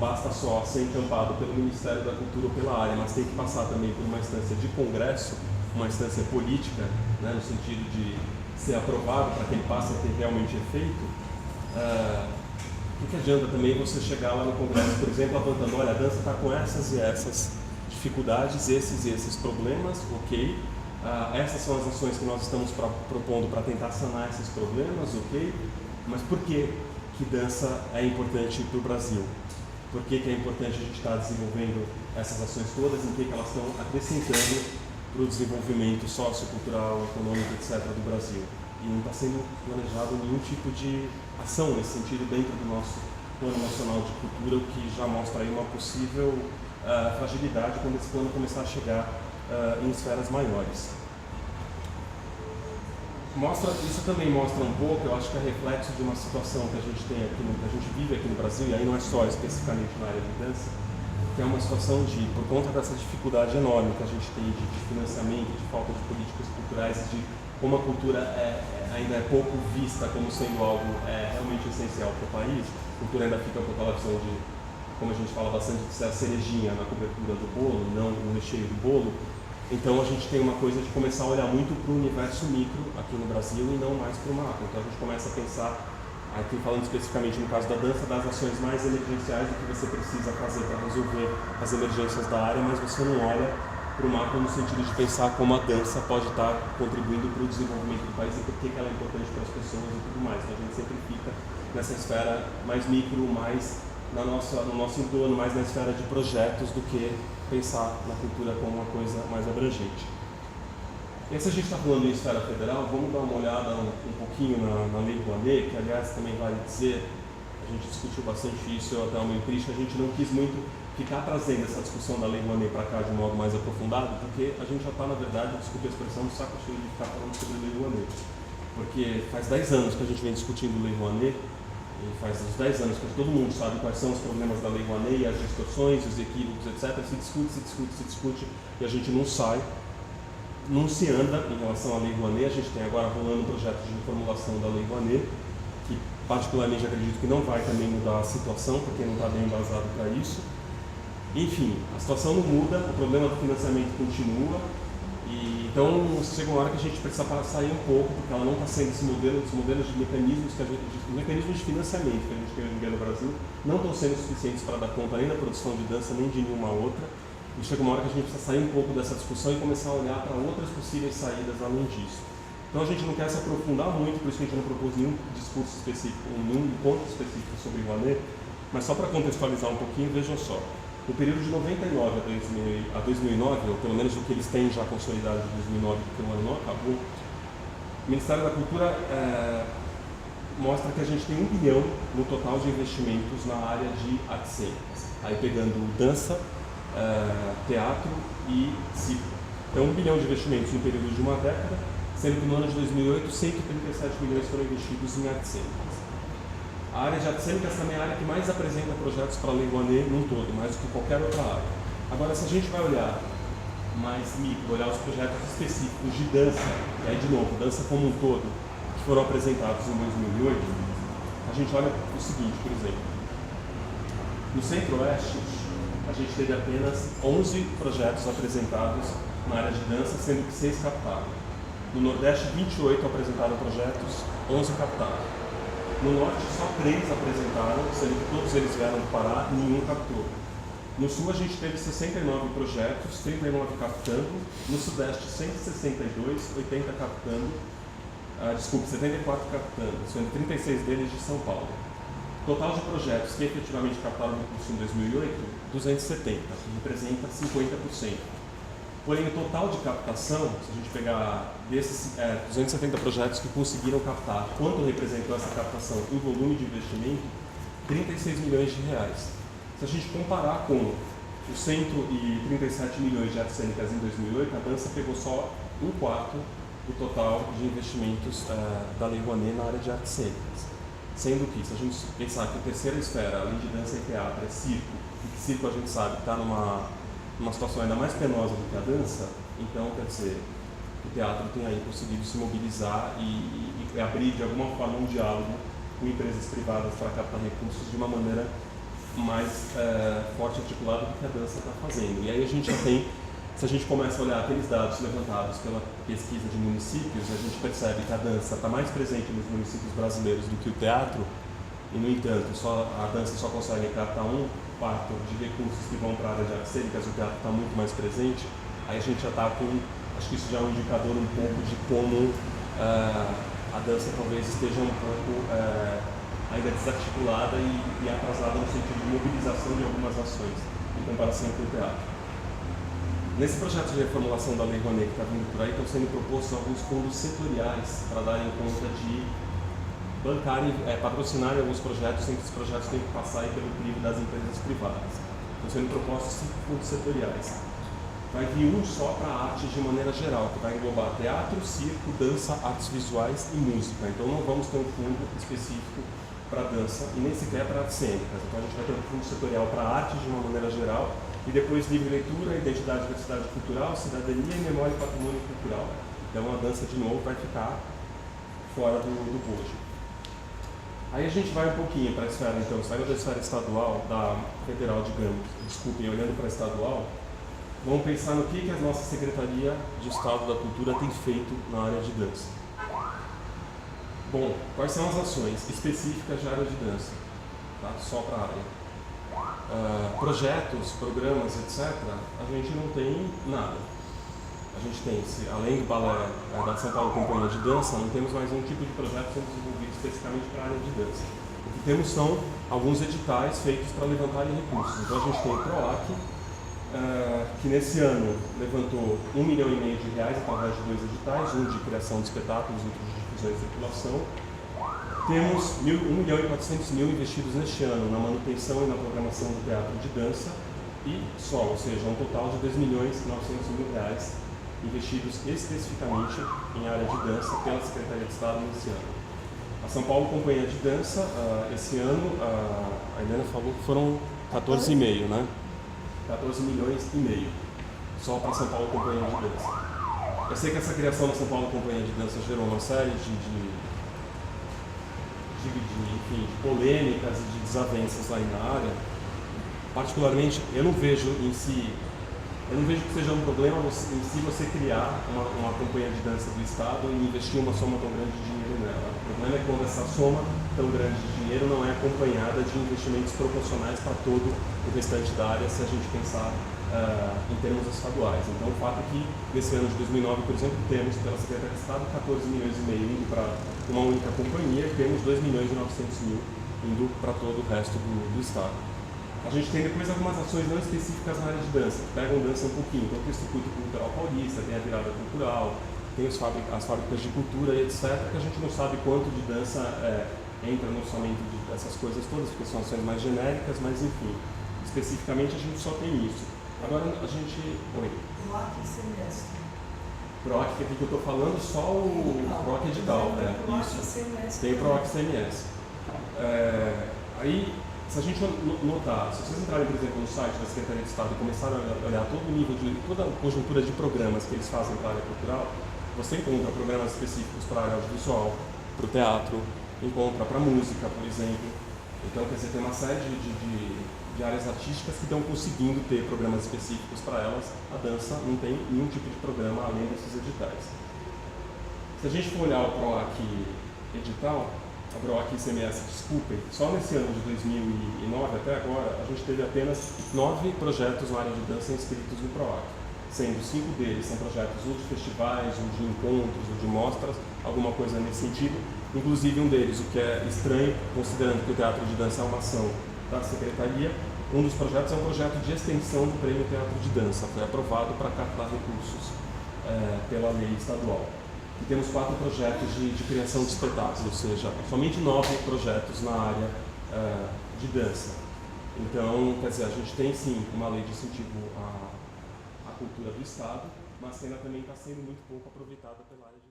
basta só ser encampado pelo Ministério da Cultura ou pela área, mas tem que passar também por uma instância de congresso, uma instância política, né, no sentido de ser aprovado para que ele passe a ter realmente efeito, o que adianta também você chegar lá no congresso, por exemplo, apontando, olha, a dança está com essas e essas dificuldades, esses e esses problemas, ok, essas são as ações que nós estamos propondo para tentar sanar esses problemas, ok, mas por que dança é importante para o Brasil? Por que é importante a gente estar desenvolvendo essas ações todas, em que elas estão acrescentando para o desenvolvimento sociocultural, econômico, etc. do Brasil? E não está sendo planejado nenhum tipo de ação nesse sentido dentro do nosso Plano Nacional de Cultura, o que já mostra aí uma possível fragilidade quando esse plano começar a chegar em esferas maiores. Isso também mostra um pouco, eu acho que é reflexo de uma situação que a gente tem aqui, que a gente vive aqui no Brasil, e aí não é só especificamente na área de dança, que é uma situação de, por conta dessa dificuldade enorme que a gente tem de financiamento, de falta de políticas culturais, de como a cultura ainda é pouco vista como sendo algo realmente essencial para o país. A cultura ainda fica com aquela visão de, como a gente fala bastante, de ser a cerejinha na cobertura do bolo, não o recheio do bolo. Então a gente tem uma coisa de começar a olhar muito para o universo micro aqui no Brasil e não mais para o macro. Então a gente começa a pensar, aqui falando especificamente no caso da dança, das ações mais emergenciais do que você precisa fazer para resolver as emergências da área, mas você não olha para o macro no sentido de pensar como a dança pode estar contribuindo para o desenvolvimento do país e por que ela é importante para as pessoas e tudo mais. Então a gente sempre fica nessa esfera mais micro, mais no nosso entorno, mais na esfera de projetos do que pensar na cultura como uma coisa mais abrangente. E se a gente está falando em esfera federal, vamos dar uma olhada um pouquinho na Lei Rouanet, que aliás também vale dizer, a gente discutiu bastante isso, eu até meio triste, a gente não quis muito ficar trazendo essa discussão da Lei Rouanet para cá de um modo mais aprofundado, porque a gente já está, na verdade, desculpe a expressão, do saco cheio de ficar falando sobre a Lei Rouanet. Porque faz 10 anos que a gente vem discutindo Lei Rouanet, e faz uns 10 anos que todo mundo sabe quais são os problemas da Lei Rouanet, as distorções, os equívocos, etc. Se discute, e a gente não sai, não se anda em relação à Lei Rouanet. A gente tem agora rolando um projeto de reformulação da Lei Rouanet, que particularmente acredito que não vai também mudar a situação, porque não está bem embasado para isso. Enfim, a situação não muda, o problema do financiamento continua, e então chega uma hora que a gente precisa sair um pouco, porque ela não está sendo esse modelo, os modelos de mecanismos, mecanismos de financiamento que a gente tem hoje em dia no Brasil, não estão sendo suficientes para dar conta nem da produção de dança, nem de nenhuma outra, e chega uma hora que a gente precisa sair um pouco dessa discussão e começar a olhar para outras possíveis saídas além disso. Então a gente não quer se aprofundar muito, por isso que a gente não propôs nenhum discurso específico, nenhum encontro específico sobre Rouanet, mas só para contextualizar um pouquinho, vejam só. No período de 99 a 2009, ou pelo menos o que eles têm já consolidado de 2009, porque o ano não acabou, o Ministério da Cultura mostra que a gente tem 1 bilhão no total de investimentos na área de artes cênicas. Aí pegando dança, teatro e circo. Então 1 bilhão de investimentos no período de uma década, sendo que no ano de 2008, 137 milhões foram investidos em artes cênicas. A área de artes cênicas também é a área que mais apresenta projetos para a Lei Rouanet num todo, mais do que qualquer outra área. Agora, se a gente vai olhar mais micro, olhar os projetos específicos de dança, e aí de novo, dança como um todo, que foram apresentados em 2008, a gente olha o seguinte, por exemplo. No Centro-Oeste, a gente teve apenas 11 projetos apresentados na área de dança, sendo que 6 captaram. No Nordeste, 28 apresentaram projetos, 11 captaram. No Norte, só 3 apresentaram, sendo que todos eles vieram do Pará, nenhum captou. No Sul, a gente teve 69 projetos, 39 captando. No Sudeste, 162, 80 captando. 74 captando, sendo 36 deles de São Paulo. Total de projetos que efetivamente captaram o recurso em 2008, 270, que representa 50%. Porém, o total de captação, se a gente pegar desses 270 projetos que conseguiram captar, quanto representou essa captação em volume de investimento? 36 milhões de reais. Se a gente comparar com os 137 milhões de artes cênicas em 2008, a dança pegou só 1/4 do total de investimentos da Lei Rouanet na área de artes cênicas. Sendo que, se a gente pensar que a terceira esfera, além de dança e teatro, é circo, e que circo a gente sabe que está numa situação ainda mais penosa do que a dança, então, quer dizer, o teatro tem aí conseguido se mobilizar e abrir, de alguma forma, um diálogo com empresas privadas para captar recursos de uma maneira mais forte articulado do que a dança está fazendo. E aí a gente já tem, se a gente começa a olhar aqueles dados levantados pela pesquisa de municípios, a gente percebe que a dança está mais presente nos municípios brasileiros do que o teatro, e no entanto a dança só consegue captar 1/4 de recursos que vão para a área de artes cênicas, o teatro está muito mais presente. Aí a gente já está com, acho que isso já é um indicador um pouco de como a dança talvez esteja um pouco ainda desarticulada e atrasada no sentido de mobilização de algumas ações, em comparação com o teatro. Nesse projeto de reformulação da Lei Rouanet que está vindo por aí, estão sendo propostos alguns fundos setoriais para darem conta de bancarem, patrocinarem alguns projetos, sem que esses projetos tenham que passar aí pelo crivo das empresas privadas. Estão sendo propostos 5 fundos setoriais. Vai vir um só para artes de maneira geral, que vai englobar teatro, circo, dança, artes visuais e música. Então não vamos ter um fundo específico para dança e nem sequer para artes cênicas. Então a gente vai ter um fundo setorial para artes de uma maneira geral e depois livre leitura, identidade e diversidade cultural, cidadania e memória e patrimônio cultural. Então a dança de novo vai ficar fora do bojo. Aí a gente vai um pouquinho para a esfera, então, saindo da esfera estadual, da federal, digamos, desculpem, olhando para a estadual, vamos pensar no que a nossa Secretaria de Estado da Cultura tem feito na área de dança. Bom, quais são as ações específicas de área de dança? Tá? Só para a área. Projetos, programas, etc., a gente não tem nada. A gente tem, além do balé da São Paulo Companhia de Dança, não temos mais nenhum tipo de projeto sendo desenvolvido especificamente para a área de dança. O que temos são alguns editais feitos para levantarem recursos. Então a gente tem o PROAC, que nesse ano levantou R$1,5 milhão através de 2 editais, um de criação de espetáculos e outro de difusão e circulação. Temos R$1,4 milhão investidos neste ano na manutenção e na programação do teatro de dança e só, ou seja, um total de R$2,9 milhões investidos especificamente em área de dança pela Secretaria de Estado nesse ano. A São Paulo Companhia de Dança, esse ano, a Helena falou que foram 14,5, né? 14,5 milhões só para a São Paulo Companhia de Dança. Eu sei que essa criação da São Paulo Companhia de Dança gerou uma série de polêmicas e de desavenças aí na área. Particularmente, eu não vejo que seja um problema em si você criar uma companhia de dança do Estado e investir uma soma tão grande de dinheiro nela. O problema é quando essa soma tão grande de dinheiro não é acompanhada de investimentos proporcionais para todo o restante da área, se a gente pensar em termos estaduais. Então, o fato é que nesse ano de 2009, por exemplo, temos pela Secretaria de Estado 14,5 milhões indo para uma única companhia e temos 2,9 milhões indo para todo o resto do Estado. A gente tem depois algumas ações não específicas na área de dança, que pegam dança um pouquinho. Então tem o Circuito Cultural Paulista, tem a Virada Cultural, tem as fábricas de cultura e etc., que a gente não sabe quanto de dança entra no orçamento dessas coisas todas, porque são ações mais genéricas, mas enfim, especificamente a gente só tem isso. Agora a gente... Oi. PROAC e CMS. PROAC, que aqui que eu estou falando, só o PROAC edital. Isso. Tem o PROAC e CMS. Aí... Se a gente notar, se vocês entrarem, por exemplo, no site da Secretaria de Estado e começarem a olhar todo o nível toda a conjuntura de programas que eles fazem para a área cultural, você encontra programas específicos para a área audiovisual, para o teatro, encontra para a música, por exemplo. Então, quer dizer, tem uma série de áreas artísticas que estão conseguindo ter programas específicos para elas. A dança não tem nenhum tipo de programa além desses editais. Se a gente for olhar o PROAC edital, a PROAC e ICMS, desculpem, só nesse ano de 2009 até agora, a gente teve apenas 9 projetos na área de dança inscritos no PROAC, sendo 5 deles são projetos ou de festivais, ou de encontros, ou de mostras, alguma coisa nesse sentido, inclusive um deles, o que é estranho, considerando que o teatro de dança é uma ação da Secretaria, um dos projetos é um projeto de extensão do Prêmio Teatro de Dança, foi aprovado para captar recursos pela lei estadual. E temos 4 projetos de criação de espetáculos, ou seja, somente 9 projetos na área de dança. Então, quer dizer, a gente tem sim uma lei de incentivo à cultura do Estado, mas que ainda também está sendo muito pouco aproveitada pela área de